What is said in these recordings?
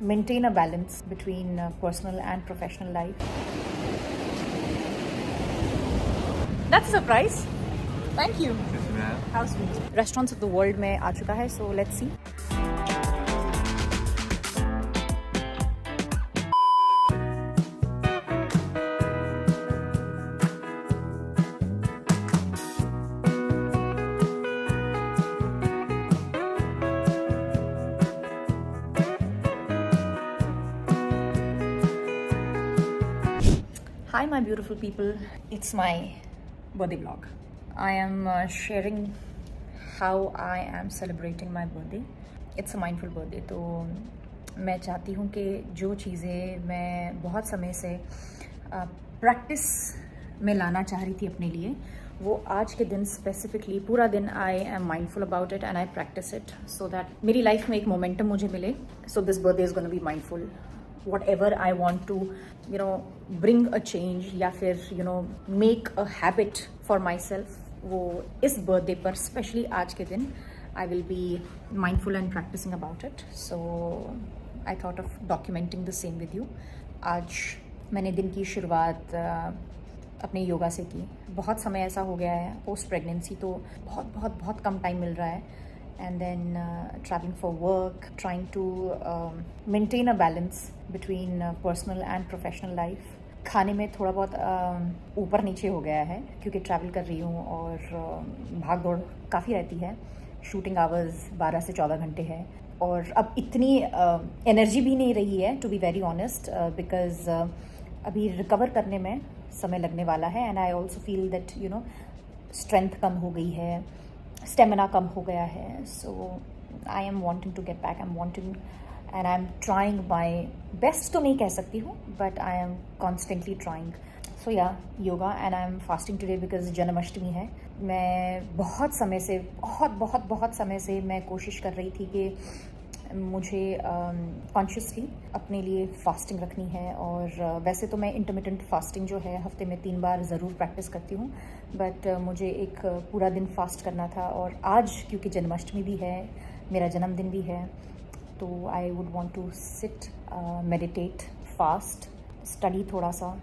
maintain a balance between personal and professional life. That's a surprise. Thank you. How sweet. Restaurants of the world में आ चुका है, so let's see. Hi my beautiful people, it's my birthday vlog. I am sharing how I am celebrating my birthday. It's a mindful birthday. तो मैं चाहती हूँ कि जो चीज़ें मैं बहुत समय से प्रैक्टिस में लाना चाह रही थी अपने लिए, वो आज के दिन स्पेसिफिकली पूरा दिन I am mindful about it and I practice it so that मेरी लाइफ में एक मोमेंटम मुझे मिले. So this birthday is gonna be mindful. Whatever I want to, bring a change या फिर, make a habit for myself, वो इस birthday पर, especially आज के दिन, I will be mindful and practicing about it. So I thought of documenting the same with you. आज मैंने दिन की शुरुआत अपने योगा से की. बहुत समय ऐसा हो गया है पोस्ट प्रेगनेंसी, तो बहुत कम टाइम मिल रहा है. And then traveling for work, trying to maintain a balance between personal and professional life. खाने में थोड़ा बहुत ऊपर नीचे हो गया है क्योंकि ट्रैवल कर रही हूँ और भाग दौड़ काफ़ी रहती है. शूटिंग आवर्स 12 से 14 घंटे है और अब इतनी एनर्जी भी नहीं रही है, to be very honest, because अभी रिकवर करने में समय लगने वाला है. And I also feel that strength कम हो गई है, स्टेमिना कम हो गया है. So I am wanting to get back, I am wanting and I am trying my best. तो नहीं कह सकती हूँ, but I am constantly trying. So या yoga and I am fasting today because Janmashtami है. मैं बहुत समय से बहुत समय से मैं कोशिश कर रही थी कि मुझे कॉन्शियसली अपने लिए फास्टिंग रखनी है. और वैसे तो मैं इंटरमिटेंट फास्टिंग जो है हफ्ते में 3 बार ज़रूर प्रैक्टिस करती हूँ, बट मुझे एक पूरा दिन फास्ट करना था. और आज क्योंकि जन्माष्टमी भी है, मेरा जन्मदिन भी है, तो I would want to sit, meditate, fast, study थोड़ा सा.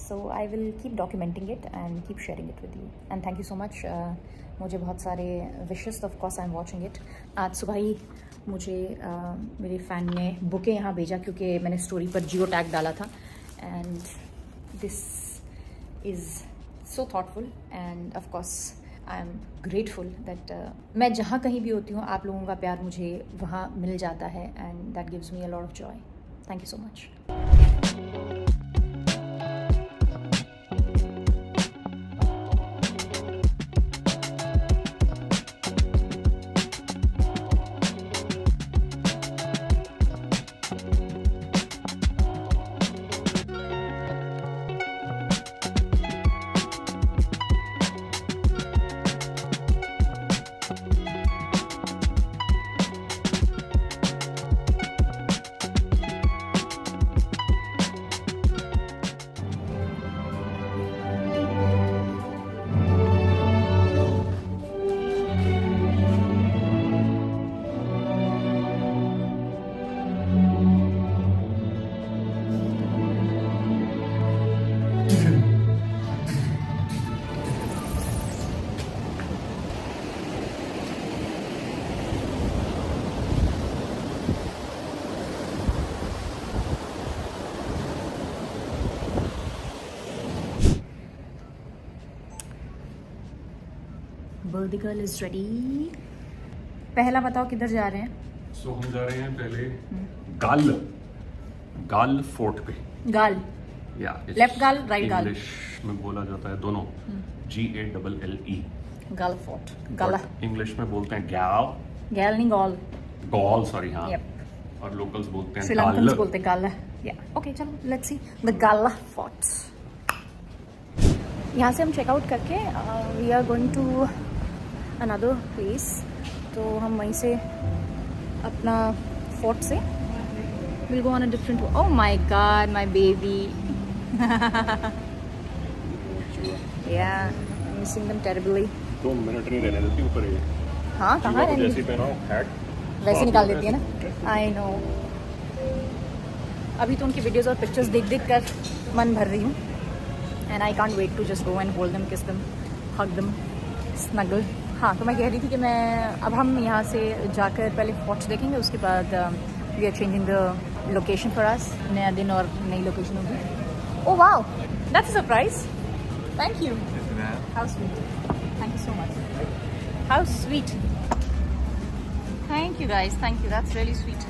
So I will keep documenting it and keep sharing it with you. And thank you so much. मुझे बहुत सारे wishes, of course I am watching it. आज सुबह ही मुझे मेरे fan ने बुके यहाँ भेजा क्योंकि मैंने स्टोरी पर जियो टैग डाला था. And this is so thoughtful end of course I am grateful that मैं जहाँ कहीं भी होती हूँ आप लोगों का प्यार मुझे वहाँ मिल जाता है. And that gives me a lot of Joy. Thank you so much. Birthday girl is ready. पहला बताओ किधर जा रहे हैं? सो हम जा रहे हैं पहले गाल फोर्ट पे. गाल या लेफ्ट गाल राइट गाल इंग्लिश में बोला जाता है दोनों. GALLE. गाल फोर्ट. गाला इंग्लिश में बोलते हैं गैल नहीं गॉल. सॉरी. हाँ. Yep. और लोकल्स बोलते हैं श्रीलंकन्स बोलते हैं गाला. या ओके, चलो let's see the Gala fort. यहाँ से हम चेकआउट करके we are going to another place. तो हम वहीं से अपना फोर्ट से will go on a different. Oh my God, my baby. Yeah missing them terribly. 2 minute नहीं रहने देती ऊपर ये. हाँ, कहाँ रहने जैसी पहनाओ हैट वैसे निकाल देती है ना. I know. अभी तो उनकी वीडियोस और पिक्चर्स देख कर मन भर रही हूँ and I can't wait to just go and hold them, kiss them, hug them, snuggle. हाँ, तो मैं कह रही थी कि अब हम यहाँ से जाकर पहले फोर्ट्स देखेंगे, उसके बाद we are changing the location for us. नया दिन और नई लोकेशन होगी। Oh wow, that's a surprise, thank you, how sweet, thank you so much, how sweet, thank you guys, thank you, that's really sweet.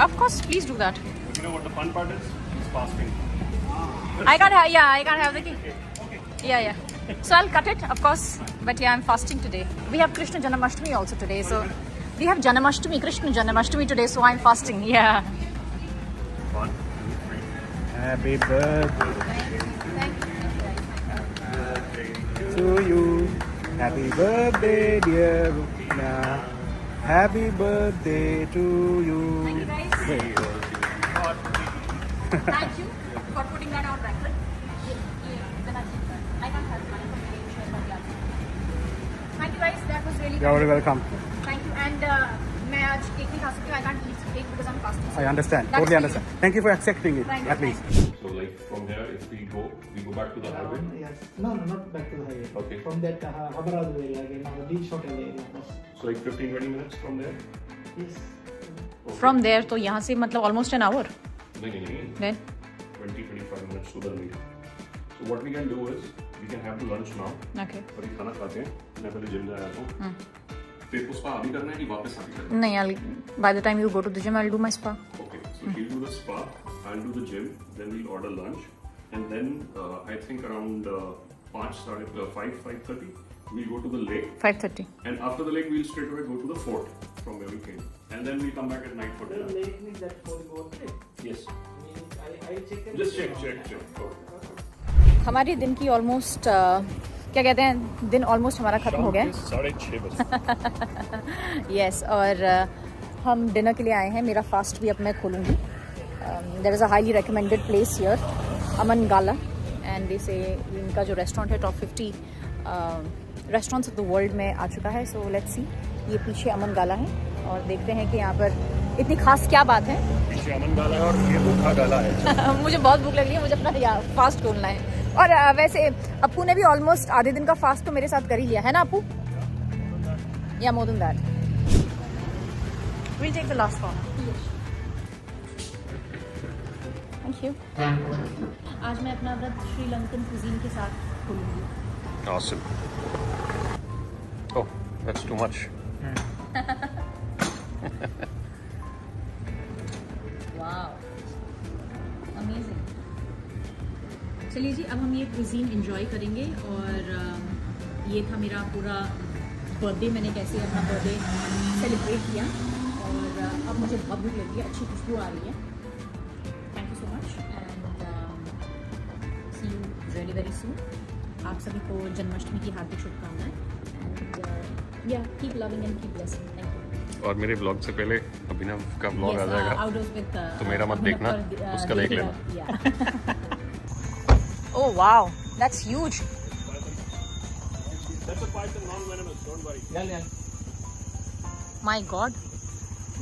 Of course, please do that. But you know what the fun part is? It's fasting. I can't have the key. Okay. Yeah. So I'll cut it, of course. But yeah, I'm fasting today. We have Krishna Janmashtami also today. So we have Krishna Janmashtami today. So I'm fasting. Yeah. 1, 2, 3. Happy birthday to you. Happy birthday, dear Rukna. Happy birthday to you. Thank you guys. Thank you for putting that on record. I can't have money from the Thank you guys. That was really You're kind. welcome. Thank you. And मैं आज cake नहीं खा सकती हूँ. I can't eat cake because I'm fasting. I understand. That's Totally for you. understand. Thank you for accepting it, Thank you. at least. So like from here, if we go back to the highway. Yes. No, not back to the highway. Okay. From that Habaradu area again, the beach hotel area. So like 15-20 minutes from there. Yes. Okay. From there, तो यहाँ से मतलब almost an hour. नहीं. Then 20-25 minutes to the meet. So what we can do is we can have the lunch now. okay. और ये खाना खाते हैं. मैं पहले जिम जा रहा हूँ. फिर उसका अभी करना है कि वापस आके करना है? नहीं, by the time you go to the gym, I'll do my spa. Okay, so she'll do the spa, I'll do the gym, then we'll order lunch, and then I think around 5:30 we'll go to the lake, 5:30. and after the lake we'll straight away go to the fort from where we came, and then we'll come back at night for The dinner. lake means that for the boat trip. Yes, I check it. just check. हमारी दिन की almost क्या कहते हैं, दिन almost हमारा खत्म हो गया है. 6:30 बजे. यस, और हम डिनर के लिए आए हैं. मेरा फास्ट भी अब मैं खोलूँगी. There is a highly recommended place here, Amangalla, and इसे इनका जो रेस्टोरेंट है top 50 restaurants of the world में आ चुका है. सो लेट्स सी, ये पीछे अमन गाला है और देखते हैं कि यहाँ पर इतनी खास क्या बात है. पीछे अमन गाला है और ये भूखा गाला है. मुझे बहुत भूख लग रही है, मुझे अपना फास्ट खोलना है. और वैसे अप्पू ने भी ऑलमोस्ट आधे दिन का फास्ट तो मेरे साथ कर ही लिया है ना अप्पू? या more than that. We'll take the last one. Thank you. आज मैं अपना व्रत श्रीलंकन कुजीन के साथ खोलूंगी. Awesome. Oh, that's too much. Wow. Amazing. चलिए जी, अब हम ये कुजीन एंजॉय करेंगे. और ये था मेरा पूरा बर्थडे, मैंने कैसे अपना बर्थडे सेलिब्रेट किया. और अब मुझे बहुत भूख लगी है, अच्छी खुशबू आ रही है. Thank you so much and see you very very soon. आप सभी को जन्माष्टमी की हार्दिक शुभकामनाएं and yeah keep loving and keep blessing. Thank you. और मेरे ब्लॉग से पहले अभिनव का ब्लॉग आ जाएगा, तो मेरा मत देखना, उसका देख लेना. Oh wow, that's huge. That's a python, non-venomous, don't worry. Yeah. My God,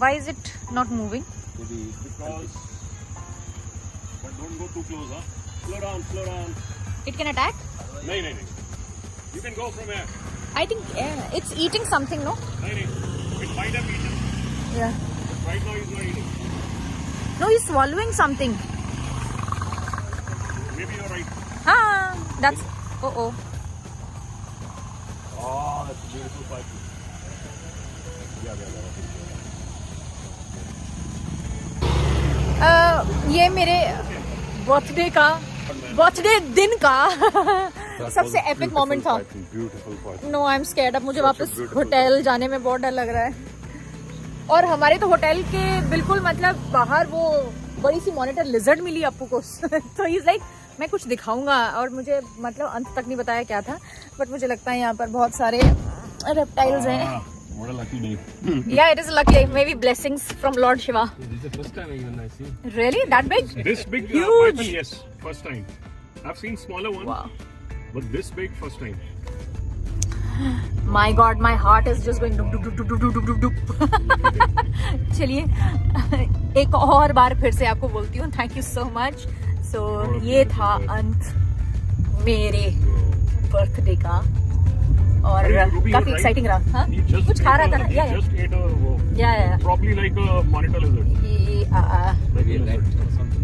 why is it not moving? Because, but don't go too close, huh? Slow down. It can attack? No. You can go from here. I think it's eating something, no? No. It might have eaten. Yeah. Right now he's not eating. No, he's swallowing something. Maybe you're right. That's. Oh. Oh, that's a beautiful python. ये मेरे birthday दिन का सबसे epic moment था. No, I am scared. अब मुझे वापस hotel जाने में बहुत डर लग रहा है. और हमारे तो होटल के बिल्कुल मतलब बाहर वो बड़ी सी मॉनिटर लिजर्ड मिली अप्पू को. तो ही इज लाइक मैं कुछ दिखाऊंगा, और मुझे मतलब अंत तक नहीं बताया क्या था, बट मुझे लगता है यहाँ पर बहुत सारे रेप्टाइल्स हैं. What a lucky day. Yeah, it is lucky. Maybe blessings from Lord Shiva. This is the first time even I see. Really? That big? This big Huge. python, yes, first time. I've seen smaller ones, Wow. but this big, first time. My God, my heart is just going dup dup dup dup dup dup dup dup. चलिए एक और बार फिर से आपको बोलती हूँ thank you so much. सो ये था अंत मेरे बर्थडे का और काफी एक्साइटिंग रहा। हाँ कुछ खा रहा था ना या Probably like a monitor lizard. yeah. Like a lizard or something.